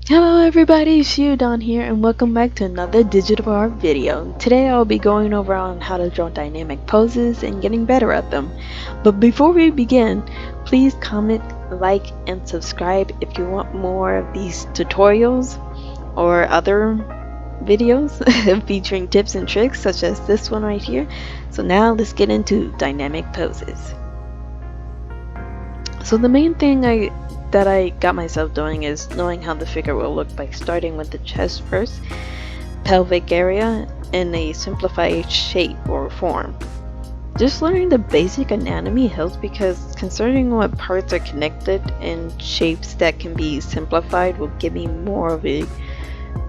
Hello everybody, Don here and welcome back to another digital art video. Today I'll be going over on how to draw dynamic poses and getting better at them. But before we begin, please comment, like, and subscribe if you want more of these tutorials or other videos featuring tips and tricks such as this one right here. So now let's get into dynamic poses. So the main thing that I got myself doing is knowing how the figure will look by starting with the chest first, pelvic area, and a simplified shape or form. Just learning the basic anatomy helps because considering what parts are connected and shapes that can be simplified will give me more of a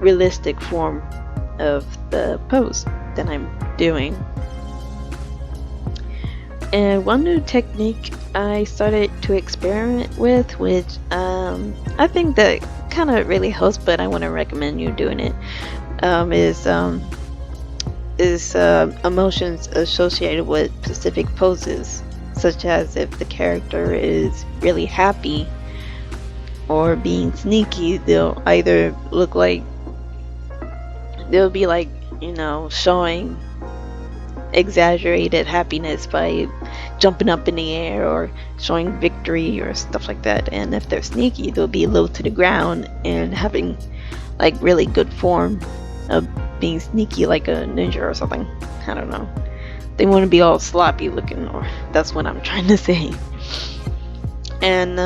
realistic form of the pose that I'm doing. And one new technique I started to experiment with, which I think that kind of really helps, but I want to recommend you doing it, is emotions associated with specific poses, such as if the character is really happy or being sneaky, they'll either look like they'll be like, showing exaggerated happiness by jumping up in the air or showing victory or stuff like that. And if they're sneaky, they'll be low to the ground and having like really good form of being sneaky like a ninja or something. I don't know. They want to be all sloppy looking, or that's what I'm trying to say. And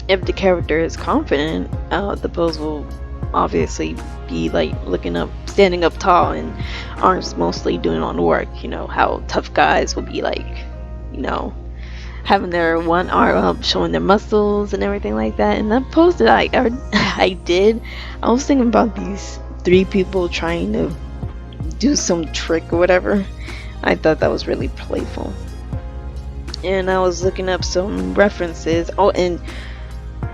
if the character is confident, the pose will obviously be like looking up, standing up tall, and arms mostly doing all the work. You know how tough guys will be like, having their one arm up, showing their muscles and everything like that. And that pose that I did, I was thinking about these three people trying to do some trick or whatever. I thought that was really playful. And I was looking up some references. Oh, and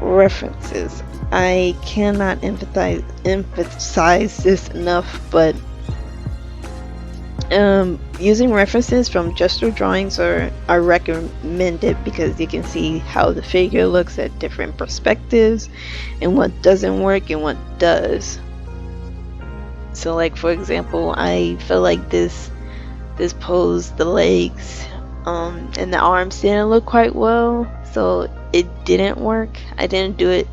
references. I cannot emphasize this enough, but using references from gesture drawings are recommended because you can see how the figure looks at different perspectives and what doesn't work and what does. So like for example, I feel like this pose, the legs and the arms didn't look quite well, so it didn't work. I didn't do it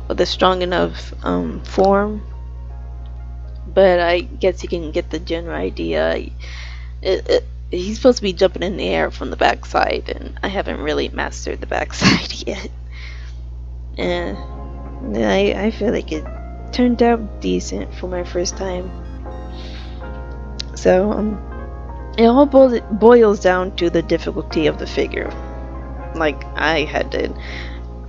with a strong enough form, but I guess you can get the general idea. He's supposed to be jumping in the air from the backside, and I haven't really mastered the backside yet. And I feel like it turned out decent for my first time. So it all boils down to the difficulty of the figure. Like I had to.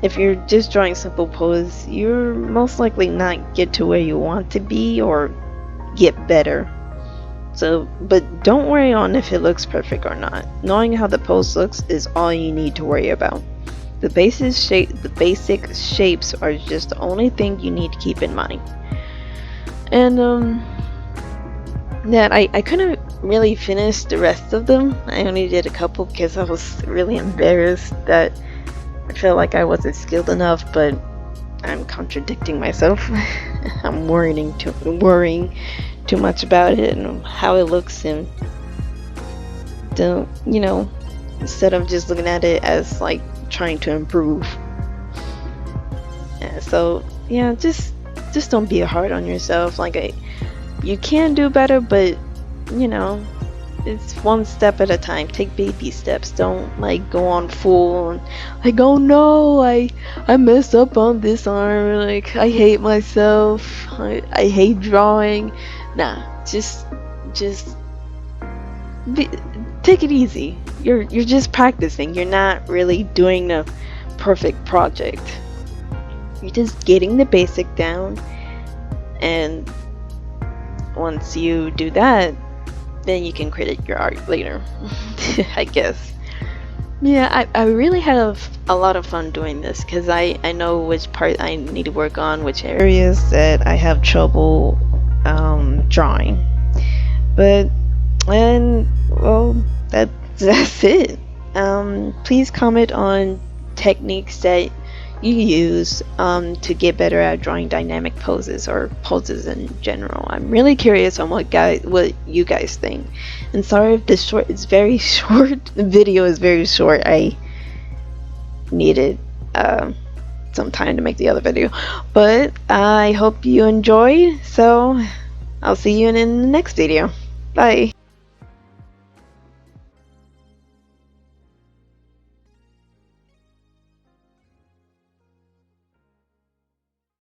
If you're just drawing simple poses, you're most likely not get to where you want to be or get better. So, but don't worry on if it looks perfect or not. Knowing how the pose looks is all you need to worry about. The basic shapes are just the only thing you need to keep in mind. And that I couldn't really finish the rest of them. I only did a couple because I was really embarrassed that I felt like I wasn't skilled enough, but I'm contradicting myself. I'm worrying too much about it and how it looks, and don't, instead of just looking at it as like trying to improve. So yeah, just don't be hard on yourself. Like you can do better, but it's one step at a time. Take baby steps. Don't like go on full and like, oh no, I messed up on this arm, like I hate myself, I hate drawing. Nah, just take it easy. You're just practicing. You're not really doing the perfect project. You're just getting the basic down, and once you do that, then you can critique your art later. I guess. Yeah, I really have a lot of fun doing this because I know which part I need to work on, which areas that I have trouble drawing. But, and well, that's it. Please comment on techniques that you use to get better at drawing dynamic poses or poses in general. I'm really curious on what you guys think. And sorry if this short is very short. The video is very short. I needed some time to make the other video, but I hope you enjoyed. So I'll see you in the next video. Bye.